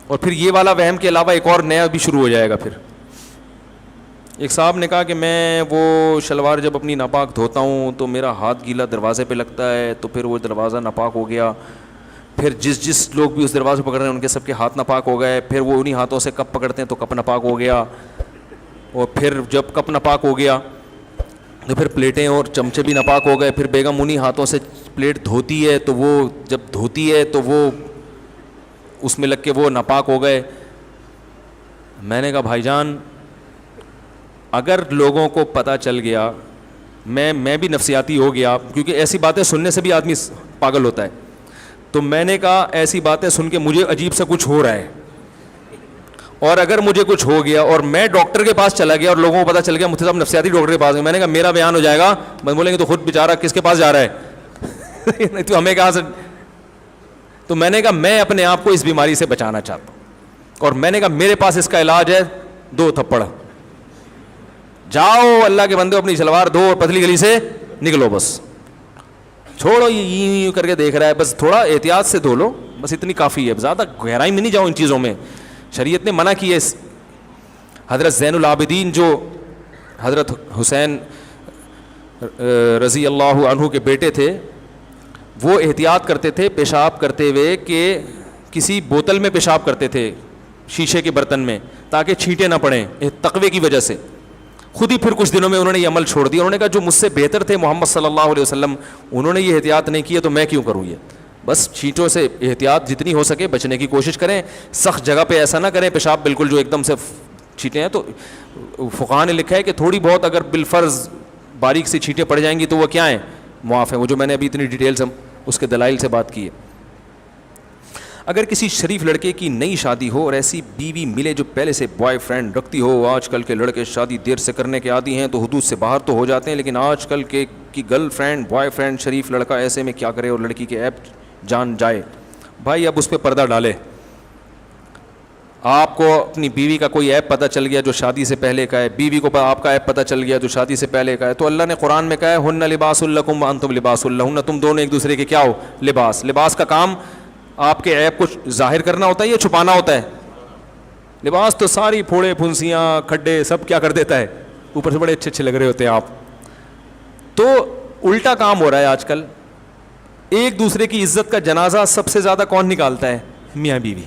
اور پھر یہ والا وہم کے علاوہ ایک اور نیا بھی شروع ہو جائے گا. پھر ایک صاحب نے کہا کہ میں وہ شلوار جب اپنی ناپاک دھوتا ہوں تو میرا ہاتھ گیلا دروازے پہ لگتا ہے، تو پھر وہ دروازہ ناپاک ہو گیا، پھر جس لوگ بھی اس دروازے پکڑ رہے ہیں ان کے سب کے ہاتھ ناپاک ہو گئے، پھر وہ انہی ہاتھوں سے کپ پکڑتے ہیں تو کپ ناپاک ہو گیا، اور پھر جب کپ ناپاک ہو گیا تو پھر پلیٹیں اور چمچے بھی ناپاک ہو گئے، پھر بیگم انہی ہاتھوں سے پلیٹ دھوتی ہے تو وہ جب دھوتی ہے تو وہ اس میں لگ کے وہ ناپاک ہو گئے. میں نے کہا بھائی جان اگر لوگوں کو پتہ چل گیا، میں بھی نفسیاتی ہو گیا کیونکہ ایسی باتیں سننے سے بھی آدمی پاگل ہوتا ہے، تو میں نے کہا ایسی باتیں سن کے مجھے عجیب سا کچھ ہو رہا ہے، اور اگر مجھے کچھ ہو گیا اور میں ڈاکٹر کے پاس چلا گیا اور لوگوں کو پتہ چل گیا مفتی صاحب نفسیاتی ڈاکٹر کے پاس گئے، میں نے کہا میرا بیان ہو جائے گا، بس بولیں گے تو خود بیچارہ کس کے پاس جا رہا ہے تو ہمیں کہاں سے. تو میں نے کہا میں اپنے آپ کو اس بیماری سے بچانا چاہتا ہوں، اور میں نے کہا میرے پاس اس کا علاج ہے 2 تھپڑ، جاؤ اللہ کے بندے اپنی شلوار دھو اور پتلی گلی سے نکلو، بس چھوڑو یہ یوں کر کے دیکھ رہا ہے، بس تھوڑا احتیاط سے دھو لو، بس اتنی کافی ہے، زیادہ گہرائی میں نہیں جاؤ ان چیزوں میں. شریعت نے منع کی ہے. حضرت زین العابدین جو حضرت حسین رضی اللہ عنہ کے بیٹے تھے، وہ احتیاط کرتے تھے پیشاب کرتے ہوئے کہ کسی بوتل میں پیشاب کرتے تھے شیشے کے برتن میں تاکہ چھینٹیں نہ پڑیں تقوی کی وجہ سے. خود ہی پھر کچھ دنوں میں انہوں نے یہ عمل چھوڑ دیا. انہوں نے کہا جو مجھ سے بہتر تھے محمد صلی اللہ علیہ وسلم، انہوں نے یہ احتیاط نہیں کیا تو میں کیوں کروں. یہ بس چھینٹوں سے احتیاط جتنی ہو سکے بچنے کی کوشش کریں. سخت جگہ پہ ایسا نہ کریں پیشاب بالکل جو ایک دم سے چھینٹیں ہیں تو فقہاء نے لکھا ہے کہ تھوڑی بہت اگر بالفرض باریک سی چھینٹیں پڑ جائیں گی تو وہ کیا ہیں؟ معاف ہیں. وہ جو میں نے ابھی اتنی ڈیٹیل سے اس کے دلائل سے بات کی ہے. اگر کسی شریف لڑکے کی نئی شادی ہو اور ایسی بیوی ملے جو پہلے سے بوائے فرینڈ رکھتی ہو, آج کل کے لڑکے شادی دیر سے کرنے کے عادی ہیں تو حدود سے باہر تو ہو جاتے ہیں, لیکن آج کل کی گرل فرینڈ بوائے فرینڈ شریف لڑکا ایسے میں کیا کرے اور لڑکی کے عیب جان جائے؟ بھائی اب اس پہ پردہ ڈالے. آپ کو اپنی بیوی کا کوئی عیب پتہ چل گیا جو شادی سے پہلے کا ہے, بیوی کو آپ کا عیب پتہ چل گیا جو شادی سے پہلے کا ہے, تو اللہ نے قرآن میں کہا ہے ہن لباس لکم وانتم لباس لہن, تم دونوں ایک دوسرے کے کیا ہو؟ لباس. لباس کا کام آپ کے عیب کو ظاہر کرنا ہوتا ہے یا چھپانا ہوتا ہے؟ لباس تو ساری پھوڑے پھنسیاں کھڈے سب کیا کر دیتا ہے, اوپر سے بڑے اچھے اچھے لگ رہے ہوتے ہیں آپ. تو الٹا کام ہو رہا ہے آج کل. ایک دوسرے کی عزت کا جنازہ سب سے زیادہ کون نکالتا ہے؟ میاں بیوی.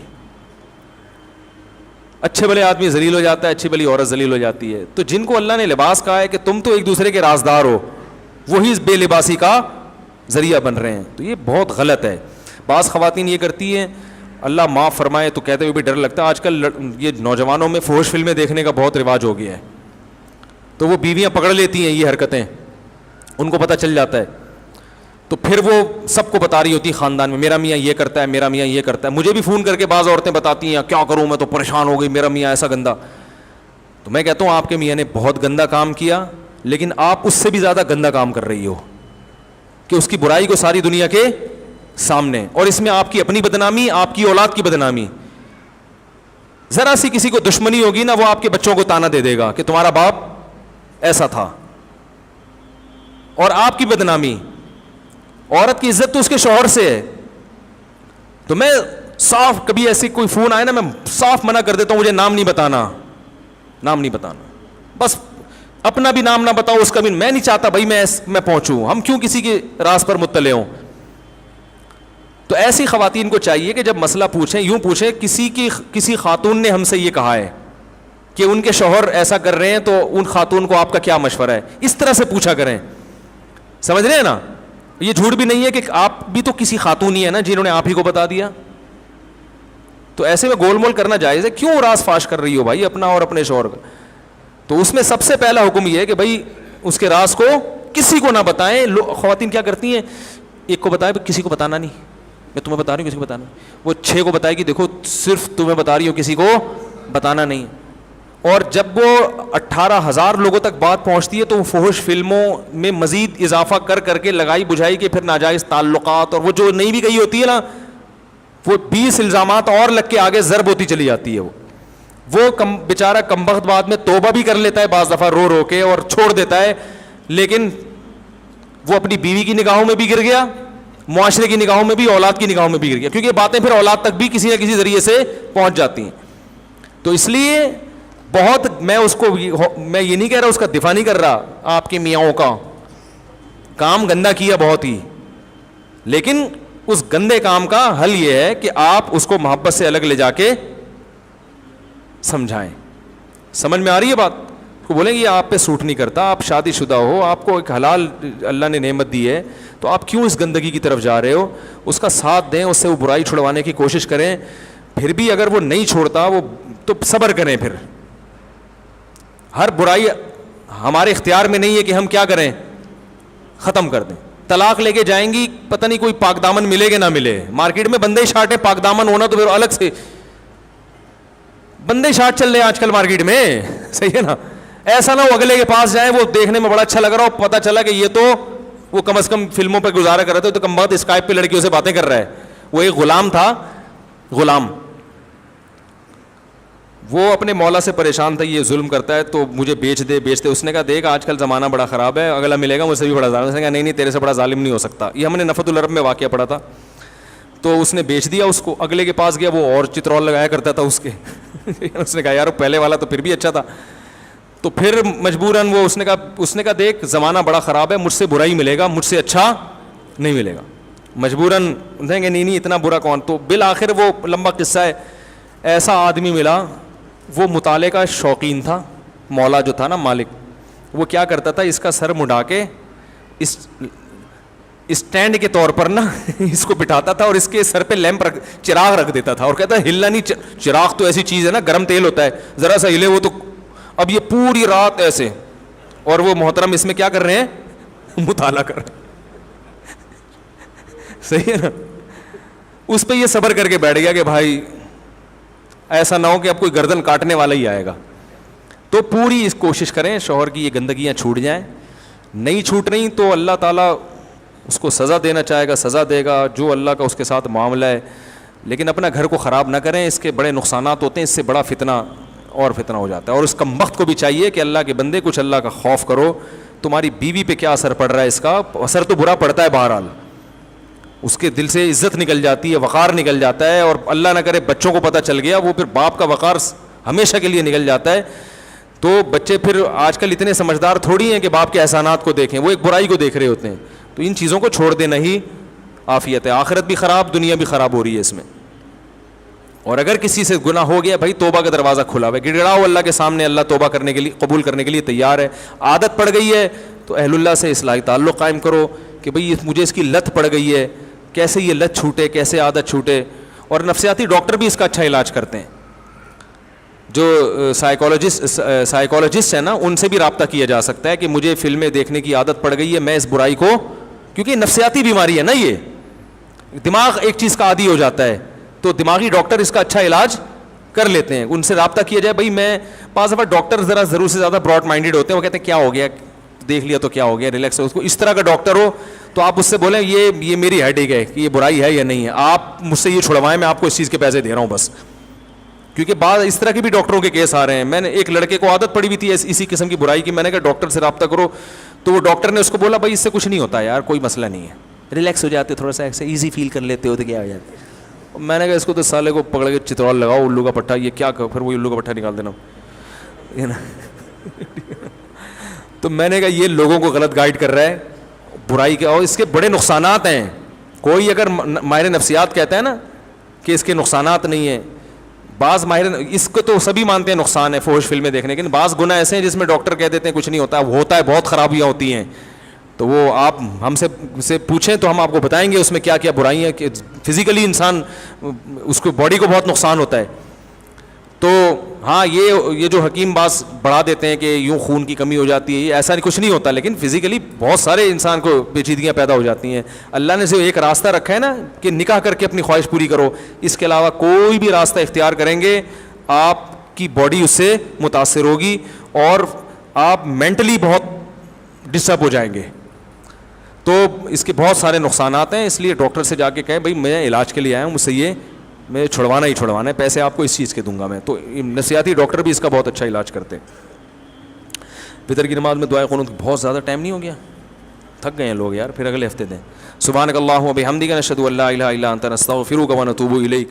اچھے بھلے آدمی ذلیل ہو جاتا ہے, اچھی بھلی عورت ذلیل ہو جاتی ہے. تو جن کو اللہ نے لباس کہا ہے کہ تم تو ایک دوسرے کے رازدار ہو, وہی بے لباسی کا ذریعہ بن رہے ہیں. تو یہ بہت غلط ہے. بعض خواتین یہ کرتی ہیں, اللہ معاف فرمائے تو کہتے ہوئے بھی ڈر لگتا ہے, آج کل یہ نوجوانوں میں فحش فلمیں دیکھنے کا بہت رواج ہو گیا ہے. تو وہ بیویاں پکڑ لیتی ہیں یہ حرکتیں, ان کو پتہ چل جاتا ہے, تو پھر وہ سب کو بتا رہی ہوتی خاندان میں, میرا میاں یہ کرتا ہے, میرا میاں یہ کرتا ہے. مجھے بھی فون کر کے بعض عورتیں بتاتی ہیں کیا کروں میں تو پریشان ہو گئی, میرا میاں ایسا گندا. تو میں کہتا ہوں آپ کے میاں نے بہت گندا کام کیا, لیکن آپ اس سے بھی زیادہ گندا کام کر رہی ہو کہ اس کی برائی کو ساری دنیا کے سامنے, اور اس میں آپ کی اپنی بدنامی, آپ کی اولاد کی بدنامی. ذرا سی کسی کو دشمنی ہوگی نا, وہ آپ کے بچوں کو تانا دے دے گا کہ تمہارا باپ ایسا تھا, اور آپ کی بدنامی. عورت کی عزت تو اس کے شوہر سے ہے. تو میں صاف, کبھی ایسی کوئی فون آئے نا, میں صاف منع کر دیتا ہوں, مجھے نام نہیں بتانا, نام نہیں بتانا, بس اپنا بھی نام نہ بتاؤ, اس کا بھی. میں نہیں چاہتا بھائی میں پہنچوں, ہم کیوں کسی کے راز پر مطلع ہوں. تو ایسی خواتین کو چاہیے کہ جب مسئلہ پوچھیں یوں پوچھیں, کسی خاتون نے ہم سے یہ کہا ہے کہ ان کے شوہر ایسا کر رہے ہیں, تو ان خاتون کو آپ کا کیا مشورہ ہے, اس طرح سے پوچھا کریں. سمجھ رہے ہیں نا؟ یہ جھوٹ بھی نہیں ہے کہ آپ بھی تو کسی خاتون ہی ہے نا جنہوں نے آپ ہی کو بتا دیا. تو ایسے میں گول مول کرنا جائز ہے. کیوں راز فاش کر رہی ہو بھائی اپنا اور اپنے شوہر کا؟ تو اس میں سب سے پہلا حکم یہ ہے کہ بھائی اس کے راز کو کسی کو نہ بتائیں. خواتین کیا کرتی ہیں, ایک کو بتائے کسی کو بتانا نہیں, میں تمہیں بتا رہی ہوں کسی کو بتانا. وہ 6 کو بتائے گی دیکھو صرف تمہیں بتا رہی ہوں کسی کو بتانا نہیں. اور جب وہ 18,000 لوگوں تک بات پہنچتی ہے تو وہ فحش فلموں میں مزید اضافہ کر کر کے لگائی بجھائی کے پھر ناجائز تعلقات, اور وہ جو نہیں بھی گئی ہوتی ہے نا, وہ 20 الزامات اور لگ کے آگے ضرب ہوتی چلی جاتی ہے. وہ بیچارہ کمبخت بعد میں توبہ بھی کر لیتا ہے بعض دفعہ رو رو کے اور چھوڑ دیتا ہے, لیکن وہ اپنی بیوی کی نگاہوں میں بھی گر گیا, معاشرے کی نگاہوں میں بھی, اولاد کی نگاہوں میں بھی گر گیا, کیونکہ یہ باتیں پھر اولاد تک بھی کسی نہ کسی ذریعے سے پہنچ جاتی ہیں. تو اس لیے بہت, میں یہ نہیں کہہ رہا, اس کا دفاع نہیں کر رہا, آپ کے میاں کا کام گندا کیا بہت ہی, لیکن اس گندے کام کا حل یہ ہے کہ آپ اس کو محبت سے الگ لے جا کے سمجھائیں. سمجھ میں آ رہی ہے بات؟ کو بولیں گے یہ آپ پہ سوٹ نہیں کرتا, آپ شادی شدہ ہو, آپ کو ایک حلال اللہ نے نعمت دی ہے, تو آپ کیوں اس گندگی کی طرف جا رہے ہو؟ اس کا ساتھ دیں, اس سے وہ برائی چھڑوانے کی کوشش کریں. پھر بھی اگر وہ نہیں چھوڑتا وہ تو صبر کریں. پھر ہر برائی ہمارے اختیار میں نہیں ہے کہ ہم کیا کریں, ختم کر دیں. طلاق لے کے جائیں گی, پتہ نہیں کوئی پاک دامن ملے گا نہ ملے. مارکیٹ میں بندے شارٹ ہے, پاک دامن ہونا تو پھر الگ سے. بندے شارٹ چل رہے ہیں آج کل مارکیٹ میں, صحیح ہے نا؟ ایسا نہ ہو اگلے کے پاس جائیں, وہ دیکھنے میں بڑا اچھا لگ رہا ہو, پتہ چلا کہ یہ تو وہ کم از کم فلموں پہ گزارا کر رہے تھے, تو کم بات اسکائپ پہ لڑکیوں سے باتیں کر رہا ہے. وہ ایک غلام تھا, غلام, وہ اپنے مولا سے پریشان تھا, یہ ظلم کرتا ہے تو مجھے بیچ دے. اس نے کہا دیکھ آج کل زمانہ بڑا خراب ہے, اگلا ملے گا مجھ سے بھی بڑا ظالم. اس نے کہا نہیں تیرے سے بڑا ظالم نہیں ہو سکتا. یہ ہم نے نفت العرب میں واقعہ پڑھا تھا. تو اس نے بیچ دیا اس کو. اگلے کے پاس گیا, وہ اور چترول لگایا کرتا تھا اس کے. اس نے کہا یار پہلے والا تو پھر بھی اچھا تھا. تو پھر مجبوراً وہ اس نے کہا دیکھ زمانہ بڑا خراب ہے, مجھ سے برا ہی ملے گا, مجھ سے اچھا نہیں ملے گا. مجبوراً کہیں گے نہیں اتنا برا کون. تو بالآخر وہ لمبا قصہ ہے, ایسا آدمی ملا, وہ مطالعے کا شوقین تھا. مولا جو تھا نا مالک, وہ کیا کرتا تھا, اس کا سر مڈا کے اس اسٹینڈ کے طور پر نا اس کو بٹھاتا تھا, اور اس کے سر پہ لیمپ چراغ رکھ دیتا تھا, اور کہتا ہے ہلنا نہیں, چراغ تو ایسی چیز ہے نا, گرم تیل ہوتا ہے, ذرا سا ہلے وہ تو اب یہ پوری رات ایسے, اور وہ محترم اس میں کیا کر رہے ہیں, مطالعہ کر رہے ہیں. صحیح ہے نا. اس پہ یہ صبر کر کے بیٹھ گیا کہ بھائی ایسا نہ ہو کہ اب کوئی گردن کاٹنے والا ہی آئے گا. تو پوری اس کوشش کریں شوہر کی یہ گندگیاں چھوٹ جائیں. نہیں چھوٹ رہی تو اللہ تعالیٰ اس کو سزا دینا چاہے گا, سزا دے گا, جو اللہ کا اس کے ساتھ معاملہ ہے. لیکن اپنا گھر کو خراب نہ کریں, اس کے بڑے نقصانات ہوتے ہیں, اس سے بڑا فتنہ اور فتنہ ہو جاتا ہے. اور اس کم بخت کو بھی چاہیے کہ اللہ کے بندے کچھ اللہ کا خوف کرو. تمہاری بیوی پہ کیا اثر پڑ رہا ہے, اس کا اثر تو برا پڑتا ہے بہرحال, اس کے دل سے عزت نکل جاتی ہے, وقار نکل جاتا ہے, اور اللہ نہ کرے بچوں کو پتہ چل گیا, وہ پھر باپ کا وقار ہمیشہ کے لیے نکل جاتا ہے. تو بچے پھر آج کل اتنے سمجھدار تھوڑی ہیں کہ باپ کے احسانات کو دیکھیں, وہ ایک برائی کو دیکھ رہے ہوتے ہیں. تو ان چیزوں کو چھوڑ دینا ہی عافیت ہے. آخرت بھی خراب, دنیا بھی خراب ہو رہی ہے اس میں. اور اگر کسی سے گناہ ہو گیا, بھائی توبہ کا دروازہ کھلا ہوا ہے, گڑگڑاؤ اللہ کے سامنے, اللہ توبہ کرنے کے لیے, قبول کرنے کے لیے تیار ہے. عادت پڑ گئی ہے تو اہل اللہ سے اصلاحی تعلق قائم کرو کہ بھئی مجھے اس کی لت پڑ گئی ہے, کیسے یہ لت چھوٹے, کیسے عادت چھوٹے. اور نفسیاتی ڈاکٹر بھی اس کا اچھا علاج کرتے ہیں. جو سائیکالوجسٹ ہیں نا, ان سے بھی رابطہ کیا جا سکتا ہے کہ مجھے فلمیں دیکھنے کی عادت پڑ گئی ہے, میں اس برائی کو, کیونکہ نفسیاتی بیماری ہے نا, یہ دماغ ایک چیز کا عادی ہو جاتا ہے, تو دماغی ڈاکٹر اس کا اچھا علاج کر لیتے ہیں. ان سے رابطہ کیا جائے. بھائی میں بعض دفعہ ڈاکٹر ذرا ضرور سے زیادہ براڈ مائنڈیڈ ہوتے ہیں, وہ کہتے ہیں کیا ہو گیا, دیکھ لیا تو کیا ہو گیا, ریلیکس ہو. اس کو اس طرح کا ڈاکٹر ہو تو آپ اس سے بولیں یہ میری ہیڈ ایک ہے, کہ یہ برائی ہے یا نہیں ہے, آپ مجھ سے یہ چھڑوائیں, میں آپ کو اس چیز کے پیسے دے رہا ہوں بس. کیونکہ بعض اس طرح کے بھی ڈاکٹروں کے کیس آ رہے ہیں. میں نے ایک لڑکے کو عادت پڑی ہوئی تھی اسی قسم کی برائی کی, میں نے کہا ڈاکٹر سے رابطہ کرو, تو وہ ڈاکٹر نے اس کو بولا بھائی اس سے کچھ نہیں ہوتا یار, کوئی مسئلہ نہیں ہے, ریلیکس ہو جاتے, تھوڑا سا ایسے ایزی فیل کر لیتے ہو تو کیا ہو جاتا ہے. میں نے کہا اس کو تو سالے کو پکڑ کے چترال لگاؤ, الو کا پٹھا, یہ کیا پھر وہ الو کا پٹھا نکال دینا. تو میں نے کہا یہ لوگوں کو غلط گائیڈ کر رہا ہے برائی کے, اور اس کے بڑے نقصانات ہیں. کوئی اگر ماہر نفسیات کہتا ہے نا کہ اس کے نقصانات نہیں ہیں, بعض ماہر اس کو تو سبھی مانتے ہیں نقصان ہے فحش فلمیں دیکھنے کے, لیکن بعض گناہ ایسے ہیں جس میں ڈاکٹر کہہ دیتے ہیں کچھ نہیں ہوتا, ہوتا ہے, بہت خرابیاں ہوتی ہیں. تو وہ آپ ہم سے پوچھیں تو ہم آپ کو بتائیں گے اس میں کیا کیا برائیاں, کہ فزیکلی انسان اس کو باڈی کو بہت نقصان ہوتا ہے. تو ہاں یہ جو حکیم باز بڑھا دیتے ہیں کہ یوں خون کی کمی ہو جاتی ہے, یہ ایسا کچھ نہیں ہوتا, لیکن فزیکلی بہت سارے انسان کو پیچیدگیاں پیدا ہو جاتی ہیں. اللہ نے جو ایک راستہ رکھا ہے نا کہ نکاح کر کے اپنی خواہش پوری کرو, اس کے علاوہ کوئی بھی راستہ اختیار کریں گے آپ کی باڈی اس سے متاثر ہوگی اور آپ مینٹلی بہت ڈسٹرب ہو جائیں گے. تو اس کے بہت سارے نقصانات ہیں, اس لیے ڈاکٹر سے جا کے کہیں بھائی میں علاج کے لیے آیا ہوں, مجھ سے یہ میں چھڑوانا ہی چھڑوانا ہے, پیسے آپ کو اس چیز کے دوں گا میں. تو نفسیاتی ڈاکٹر بھی اس کا بہت اچھا علاج کرتے ہیں. فطر کی نماز میں دعائے قنوت بہت زیادہ ٹائم نہیں ہو گیا, تھک گئے ہیں لوگ یار, پھر اگلے ہفتے دیں. سبحانک اللہم و بحمدک نشہد ان لا الہ الا انت نستغفرک و نتوب الیک.